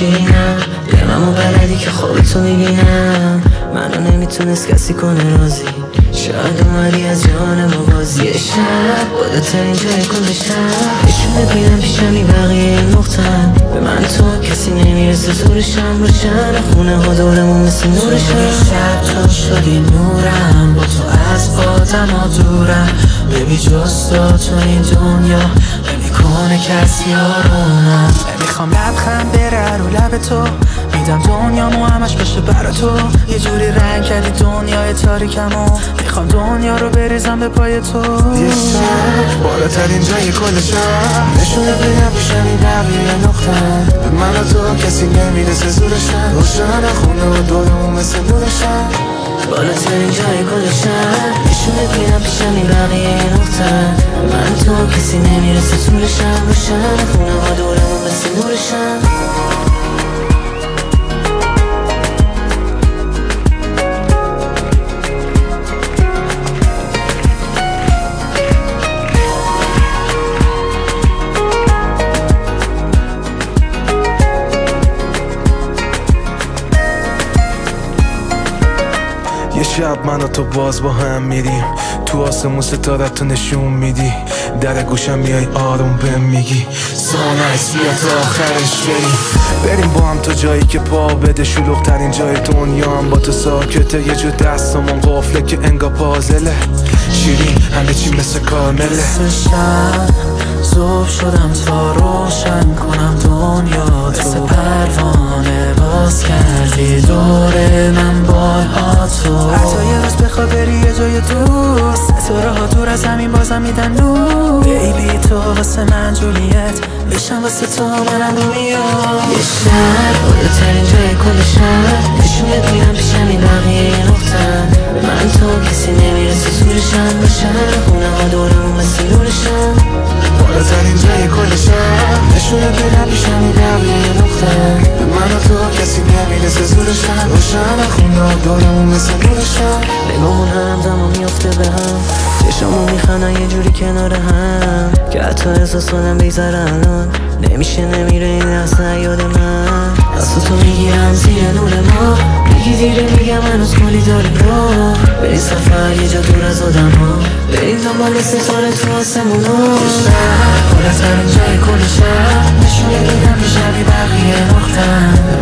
میشینم دلمو بلدی که خوابتو میبینم منو نمیتونست کسی کنه راضی شاید اومدی از جان موازی شب بالاترین جای کل شب نشونت میدم پیشمی بقیه نقطن به من تو کسی نمیرسه زورشم روشن خونه ها دورمون مثل نورشم شب تو شدی نورم با تو از آدم ها دورم ببی جز تو این دنیا نمیکنه کسی آرومم نمیخوام لبخند بره رو لب تو میدم دنیامو همش باشه برا تو یه جوری رنگ کردی دنیای تاریکمو میخوام دنیا رو بریزم به پای تو یه شب بالاترین جای کل شب نشونه بگم پیشمی بقیه نقطن به من و تو کسی نمیرسه زورشن روشن خونه و دورمون مثل نورشن بالاترین جای کل شب نشونت میدم پیشمی بقیه نقطن من تو کسی نمیرسه زورشن روشن خونه ها دورمون مثل نورشن یه شب من و تو باز با هم میریم تو آسمون ستارت رو نشون میدی در گوشم میای آروم بهم میگی سونایس بیا تا آخرش بریم با هم تا جایی که پا بده شلوغ ترین جای دنیا هم با تو ساکته یه جو دستمون قفله که انگا پازله شیرین همه چی مثل کارمله مثل شب زوب شدم تا روشن کنم دنیا تو پروانه باز کردی دور من بالهاتو حتی یه روز بخوا بری یه جای دوست ستاره ها دور از همین بازم میدن نور بیبی تو واسه من جولیت بشم واسه تو منم رومیو یه شب بالاترین جای کل شب نشونت میدم پیشمی بقیه نقطن به من تو کسی نمیرسه زورشن باشن خونه ها دورمون مثل نورشن بالاترین جای کل شب نشونت میدم پیشمی بقیه نقطن به من و تو کسی نمیرسه زورشن روشن خونه و دورمون مثل نورشن نگامون همزمان میافته به هم چشامون میخندن یه جوری کنار هم که حتی احساس کنم بیزاره الان نمیشه نمیره این لحظه یاد من از تو میگیرم زیر نور ما میگی دیره میگم هنوز کلی داریم رو بریم سفر یه جا دور از آدم ها بریم دنبال ستاره تو آسمون ها بالاترین جای کل شب نشونه میدم پیشمی بقیه نقطن